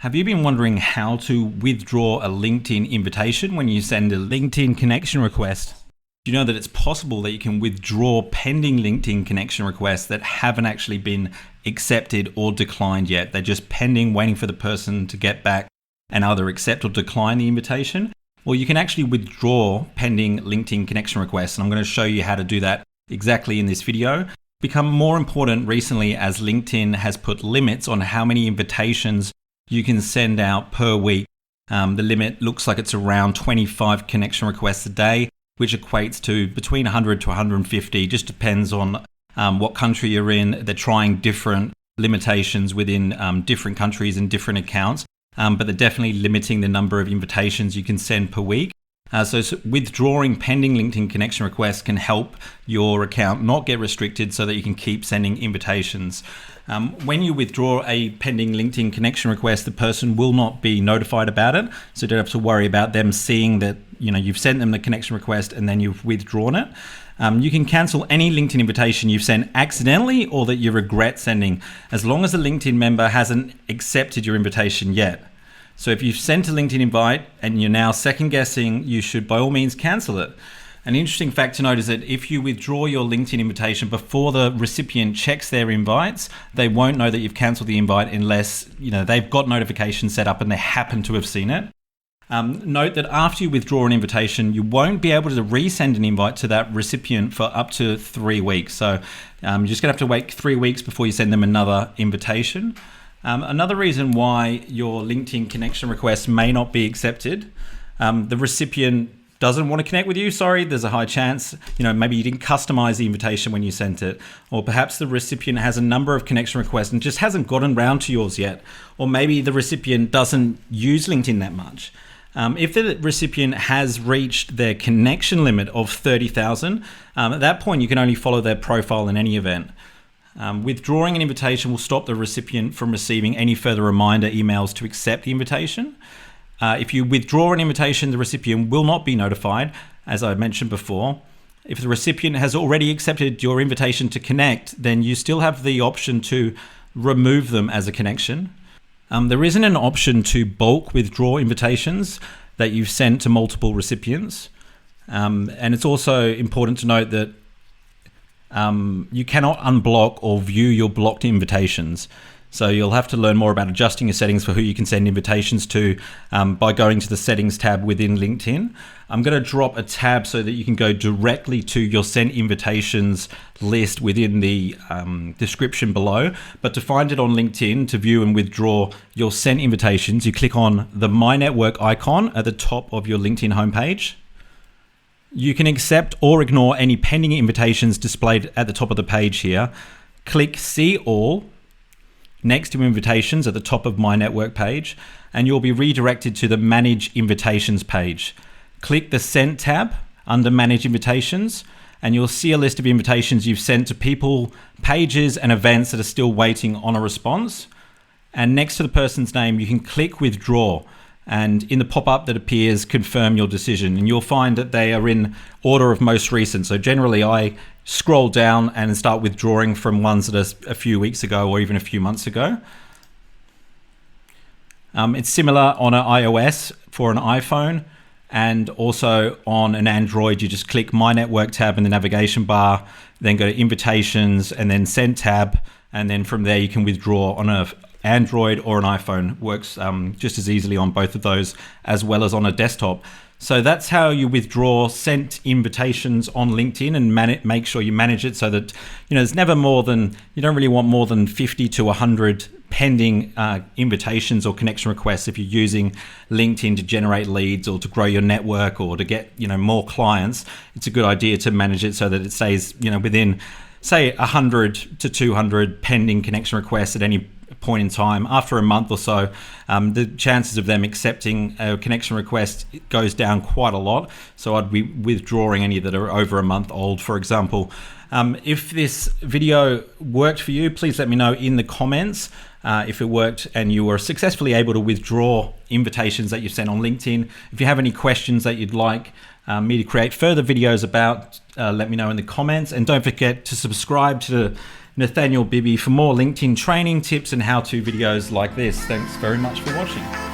Have you been wondering how to withdraw a LinkedIn invitation when you send a LinkedIn connection request? Do you know that it's possible that you can withdraw pending LinkedIn connection requests that haven't actually been accepted or declined yet? They're just pending, waiting for the person to get back and either accept or decline the invitation. Well, you can actually withdraw pending LinkedIn connection requests, and I'm going to show you how to do that exactly in this video. Become more important recently as LinkedIn has put limits on how many invitations you can send out per week. The limit looks like it's around 25 connection requests a day, which equates to between 100 to 150. Just depends on what country you're in. They're trying different limitations within different countries and different accounts, but they're definitely limiting the number of invitations you can send per week. So withdrawing pending LinkedIn connection requests can help your account not get restricted so that you can keep sending invitations. When you withdraw a pending LinkedIn connection request, the person will not be notified about it. So you don't have to worry about them seeing that you've sent them the connection request and then you've withdrawn it. You can cancel any LinkedIn invitation you've sent accidentally or that you regret sending, as long as the LinkedIn member hasn't accepted your invitation yet. So if you've sent a LinkedIn invite and you're now second guessing, you should by all means cancel it. An interesting fact to note is that if you withdraw your LinkedIn invitation before the recipient checks their invites, they won't know that you've canceled the invite unless they've got notifications set up and they happen to have seen it. Note that after you withdraw an invitation, you won't be able to resend an invite to that recipient for up to 3 weeks. So you're just going to have to wait 3 weeks before you send them another invitation. Another reason why your LinkedIn connection request may not be accepted, the recipient doesn't want to connect with you. Sorry, there's a high chance, maybe you didn't customize the invitation when you sent it, or perhaps the recipient has a number of connection requests and just hasn't gotten round to yours yet, or maybe the recipient doesn't use LinkedIn that much. If the recipient has reached their connection limit of 30,000, at that point you can only follow their profile in any event. Withdrawing an invitation will stop the recipient from receiving any further reminder emails to accept the invitation. If you withdraw an invitation, the recipient will not be notified, as I mentioned before. If the recipient has already accepted your invitation to connect, then you still have the option to remove them as a connection. There isn't an option to bulk withdraw invitations that you've sent to multiple recipients. And it's also important to note that you cannot unblock or view your blocked invitations. So you'll have to learn more about adjusting your settings for who you can send invitations to by going to the settings tab within LinkedIn. I'm going to drop a tab so that you can go directly to your sent invitations list within the description below. But to find it on LinkedIn, to view and withdraw your sent invitations, you click on the My Network icon at the top of your LinkedIn homepage. You can accept or ignore any pending invitations displayed at the top of the page here. Click See All next to invitations at the top of My Network page, and you'll be redirected to the Manage Invitations page. Click the Sent tab under Manage Invitations, and you'll see a list of invitations you've sent to people, pages, and events that are still waiting on a response. And next to the person's name, you can click Withdraw. And in the pop-up that appears, confirm your decision. And you'll find that they are in order of most recent. So generally I scroll down and start withdrawing from ones that are a few weeks ago or even a few months ago. It's similar on an iOS for an iPhone, and also on an Android, you just click My Network tab in the navigation bar, then go to Invitations and then Send tab. And then from there you can withdraw on a Android or an iPhone. Works just as easily on both of those as well as on a desktop. So that's how you withdraw sent invitations on LinkedIn and make sure you manage it so that there's never more than, you don't really want more than 50 to 100 pending invitations or connection requests if you're using LinkedIn to generate leads or to grow your network or to get more clients. It's a good idea to manage it so that it stays within, say, 100 to 200 pending connection requests at any point in time. After a month or so, the chances of them accepting a connection request goes down quite a lot. So I'd be withdrawing any that are over a month old, for example. If this video worked for you, please let me know in the comments if it worked and you were successfully able to withdraw invitations that you sent on LinkedIn. If you have any questions that you'd like me to create further videos about, let me know in the comments. And don't forget to subscribe to Nathaniel Bibby for more LinkedIn training tips and how-to videos like this. Thanks very much for watching.